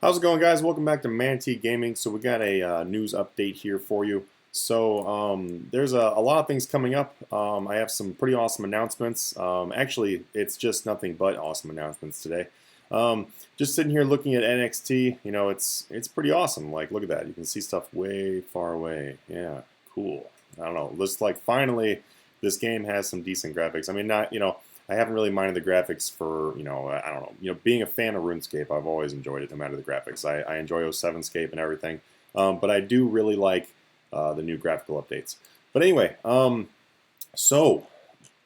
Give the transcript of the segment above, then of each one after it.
How's it going, guys? Welcome back to Manatee Gaming. So we got a news update here for you. So there's a lot of things coming up. I have some pretty awesome announcements. Actually, it's just nothing but awesome announcements today. Just sitting here looking at NXT, it's pretty awesome. Like, look at that. You can see stuff way far away. Yeah, cool. I don't know. Looks like finally this game has some decent graphics. I mean, not, I haven't really minded the graphics for, I don't know, being a fan of Runescape, I've always enjoyed it no matter the graphics. I enjoy 07scape and everything, but I do really like the new graphical updates. But anyway, so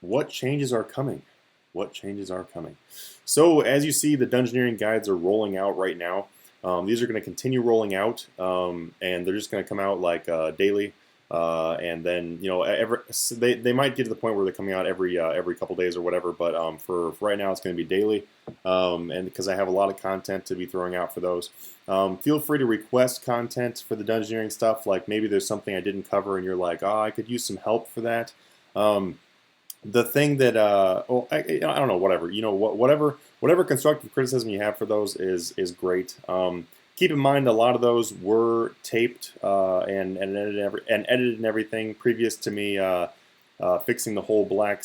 what changes are coming? What changes are coming? So as you see, the Dungeoneering guides are rolling out right now. These are going to continue rolling out, and they're just going to come out like daily. And then they might get to the point where they're coming out every couple days or whatever. But for right now, it's going to be daily, and because I have a lot of content to be throwing out for those. Feel free to request content for the Dungeoneering stuff. Like maybe there's something I didn't cover, and you're like, oh, I could use some help for that. The thing that I don't know, whatever whatever constructive criticism you have for those is great. Keep in mind, a lot of those were taped and edited and everything previous to me fixing the whole black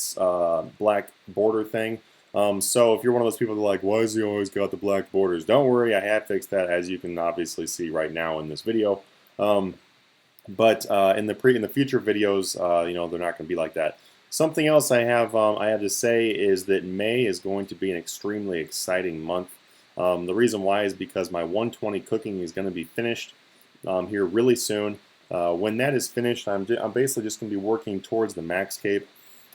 border thing. So if you're one of those people that are like, why has he always got the black borders? Don't worry, I have fixed that, as you can obviously see right now in this video. But in the future videos, they're not going to be like that. Something else I have to say is that May is going to be an extremely exciting month. The reason why is because my 120 cooking is going to be finished here really soon. When that is finished, I'm basically just going to be working towards the Maxscape.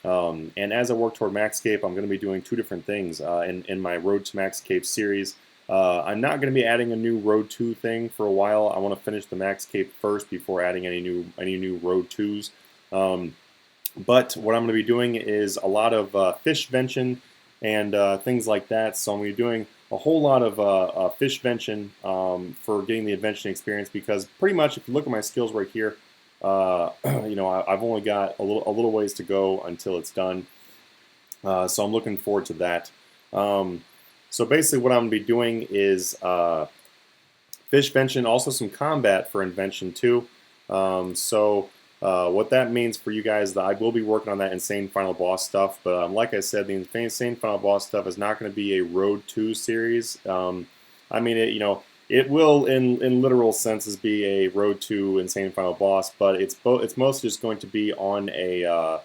And as I work toward Maxscape, I'm going to be doing two different things in my Road to Maxscape series. I'm not going to be adding a new Road 2 thing for a while. I want to finish the Maxscape first before adding any new Road 2s. But what I'm going to be doing is a lot of fish vention and things like that. So I'm going to be doing a whole lot of fish vention for getting the invention experience, because pretty much if you look at my skills right here, I've only got a little ways to go until it's done. So I'm looking forward to that. So basically what I'm going to be doing is fish vention, also some combat for invention too. What that means for you guys, that I will be working on that Insane Final Boss stuff, but like I said, the Insane Final Boss stuff is not going to be a Road 2 series. I mean, it will in literal senses be a Road 2 Insane Final Boss, but it's mostly just going to be on a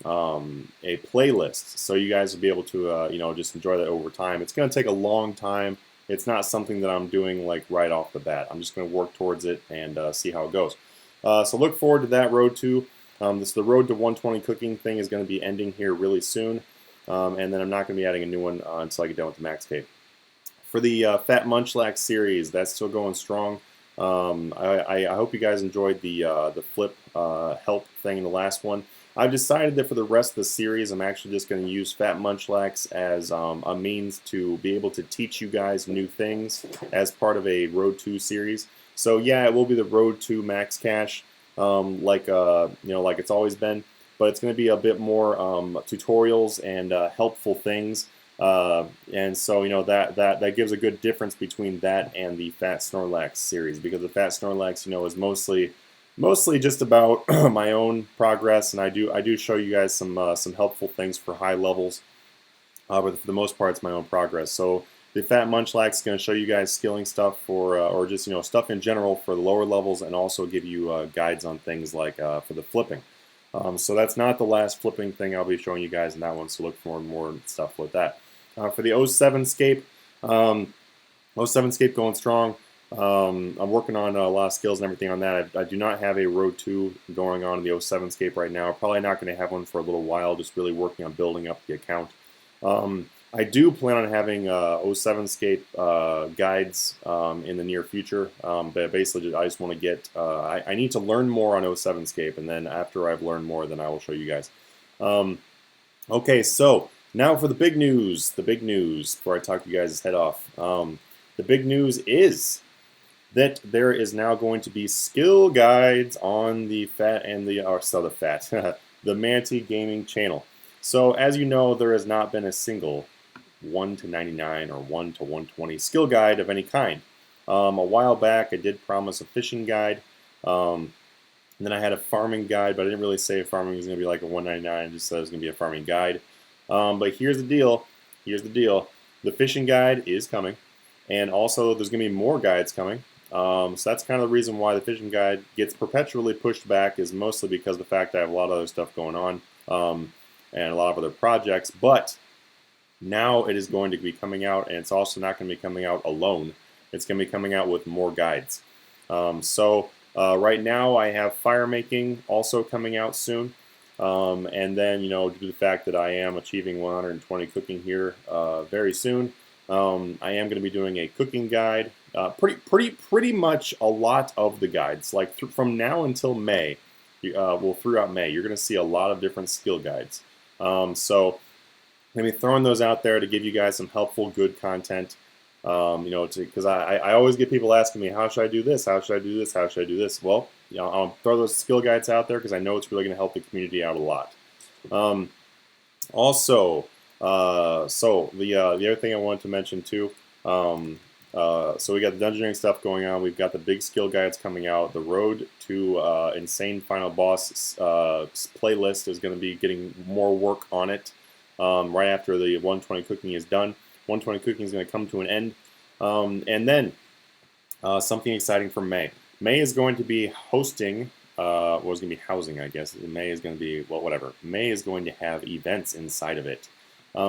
playlist, so you guys will be able to just enjoy that over time. It's going to take a long time. It's not something that I'm doing like right off the bat. I'm just going to work towards it and see how it goes. So look forward to that Road 2. The Road to 120 cooking thing is going to be ending here really soon, and then I'm not going to be adding a new one until I get done with the Maxscape. For the Fat Munchlax series, that's still going strong. I hope you guys enjoyed the flip help thing in the last one. I've decided that for the rest of the series, I'm actually just going to use Fat Munchlax as a means to be able to teach you guys new things as part of a Road 2 series. So yeah, it will be the Road to Max Cash, like it's always been, but it's going to be a bit more tutorials and helpful things, and so that gives a good difference between that and the Fat Snorlax series, because the Fat Snorlax is mostly just about my own progress, and I do show you guys some helpful things for high levels, but for the most part it's my own progress. So the Fat Munchlax is going to show you guys skilling stuff for, or just stuff in general for the lower levels, and also give you guides on things like for the flipping. So that's not the last flipping thing I'll be showing you guys in that one. So look for more stuff with that. For the 07scape, 07scape going strong. I'm working on a lot of skills and everything on that. I do not have a Road 2 going on in the 07scape right now. Probably not going to have one for a little while. Just really working on building up the account. I do plan on having 07scape guides in the near future, but basically I just want to get, I need to learn more on 07scape, and then after I've learned more, then I will show you guys. Okay, so now for the big news, before I talk you guys' head off. The big news is that there is now going to be skill guides on the the Manatee Gaming channel. So as you know, there has not been a single 1 to 99 or 1 to 120 skill guide of any kind. A while back, I did promise a fishing guide. And then I had a farming guide, but I didn't really say farming was going to be like a $1.99. I just said it was going to be a farming guide. But here's the deal. Here's the deal. The fishing guide is coming, and also there's going to be more guides coming. So that's kind of the reason why the fishing guide gets perpetually pushed back, is mostly because of the fact I have a lot of other stuff going on, and a lot of other projects. But now it is going to be coming out, and it's also not going to be coming out alone. It's going to be coming out with more guides. Right now I have fire making also coming out soon. And then, due to the fact that I am achieving 120 cooking here very soon, I am going to be doing a cooking guide. Pretty much a lot of the guides, like from now until May, throughout May, you're going to see a lot of different skill guides. So I'm going to be throwing those out there to give you guys some helpful, good content. Because I always get people asking me, how should I do this? How should I do this? How should I do this? Well, I'll throw those skill guides out there because I know it's really going to help the community out a lot. So the other thing I wanted to mention too, so we got the dungeoneering stuff going on. We've got the big skill guides coming out. The Road to Insane Final Boss playlist is going to be getting more work on it right after the 120 cooking is done. 120 cooking is going to come to an end. And then something exciting for May. May is going to be hosting, it's going to be housing, I guess. May is going to be, well, whatever. May is going to have events inside of it.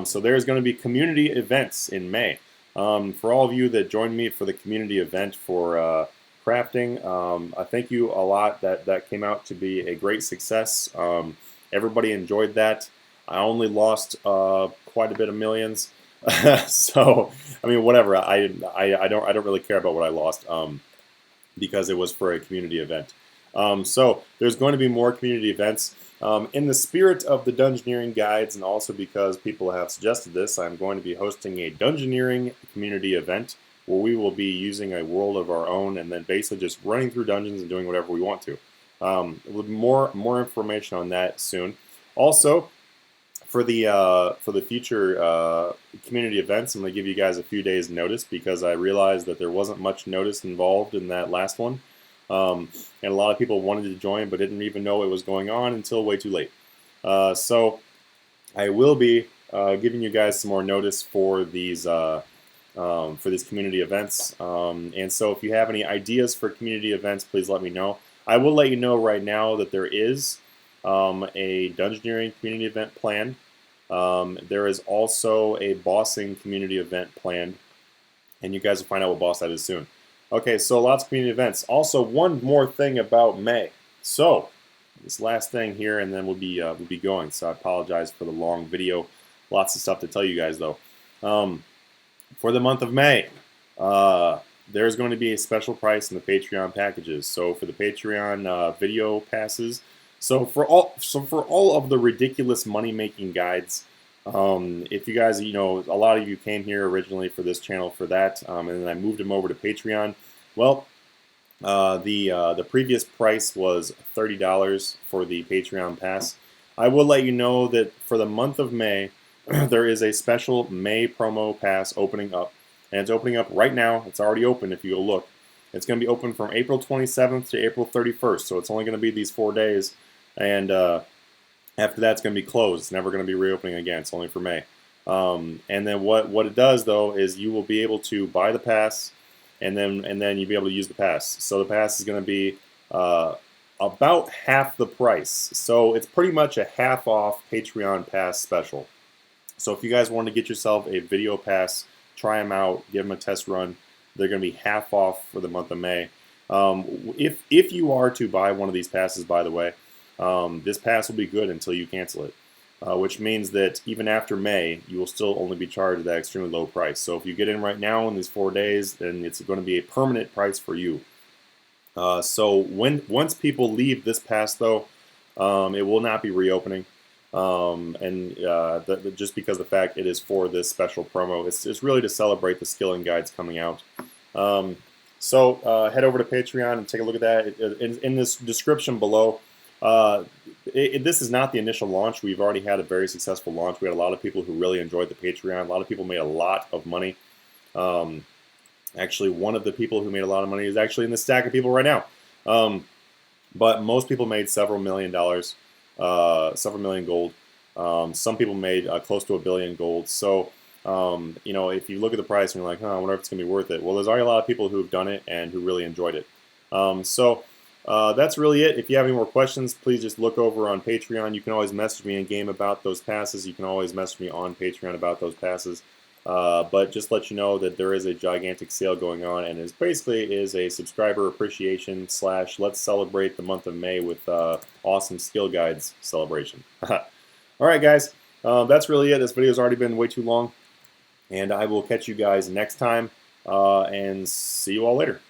So there's going to be community events in May. For all of you that joined me for the community event for crafting, I thank you a lot. That came out to be a great success. Everybody enjoyed that. I only lost quite a bit of millions. So I mean, whatever. I don't really care about what I lost because it was for a community event. So there's going to be more community events in the spirit of the Dungeoneering guides, and also because people have suggested this. I'm going to be hosting a Dungeoneering community event where we will be using a world of our own and then basically just running through dungeons and doing whatever we want to. With more information on that soon. Also, for the future community events, I'm going to give you guys a few days notice because I realized that there wasn't much notice involved in that last one. And a lot of people wanted to join but didn't even know it was going on until way too late. So I will be giving you guys some more notice for these community events. And so if you have any ideas for community events, please let me know. I will let you know right now that there is a Dungeoneering community event planned. There is also a bossing community event planned, and you guys will find out what boss that is soon. Okay, so lots of community events. Also, one more thing about May. So this last thing here, and then we'll be going. So I apologize for the long video. Lots of stuff to tell you guys though. For the month of May, there's going to be a special price in the Patreon packages. So for the Patreon video passes. So for all of the ridiculous money-making guides, if you guys, a lot of you came here originally for this channel for that, and then I moved them over to Patreon. Well, the previous price was $30 for the Patreon pass. I will let you know that for the month of May, there is a special May promo pass opening up, and it's opening up right now. It's already open if you go look. It's going to be open from April 27th to April 31st, so it's only going to be these 4 days. And after that, it's going to be closed. It's never going to be reopening again. It's only for May. And then what it does, though, is you will be able to buy the pass, and then you'll be able to use the pass. So the pass is going to be about half the price. So it's pretty much a half off Patreon pass special. So if you guys want to get yourself a video pass, try them out, give them a test run. They're going to be half off for the month of May. If you are to buy one of these passes, by the way, this pass will be good until you cancel it, which means that even after May, you will still only be charged that extremely low price. So if you get in right now in these 4 days, then it's going to be a permanent price for you. So once people leave this pass, though, it will not be reopening, just because of the fact it is for this special promo. It's really to celebrate the skilling guides coming out. So head over to Patreon and take a look at that. In this description below, this is not the initial launch. We've already had a very successful launch. We had a lot of people who really enjoyed the Patreon. A lot of people made a lot of money. Actually, one of the people who made a lot of money is actually in the stack of people right now. But most people made several $1 million, several million gold. Some people made close to $1 billion gold. So, you know, if you look at the price and you're like, huh, I wonder if it's going to be worth it. Well, there's already a lot of people who've done it and who really enjoyed it. That's really it. If you have any more questions, please just look over on Patreon. You can always message me in game about those passes. You can always message me on Patreon about those passes. But just let you know that there is a gigantic sale going on, and it basically is a subscriber appreciation / let's celebrate the month of May with awesome skill guides celebration. All right, guys, that's really it. This video has already been way too long, and I will catch you guys next time, and see you all later.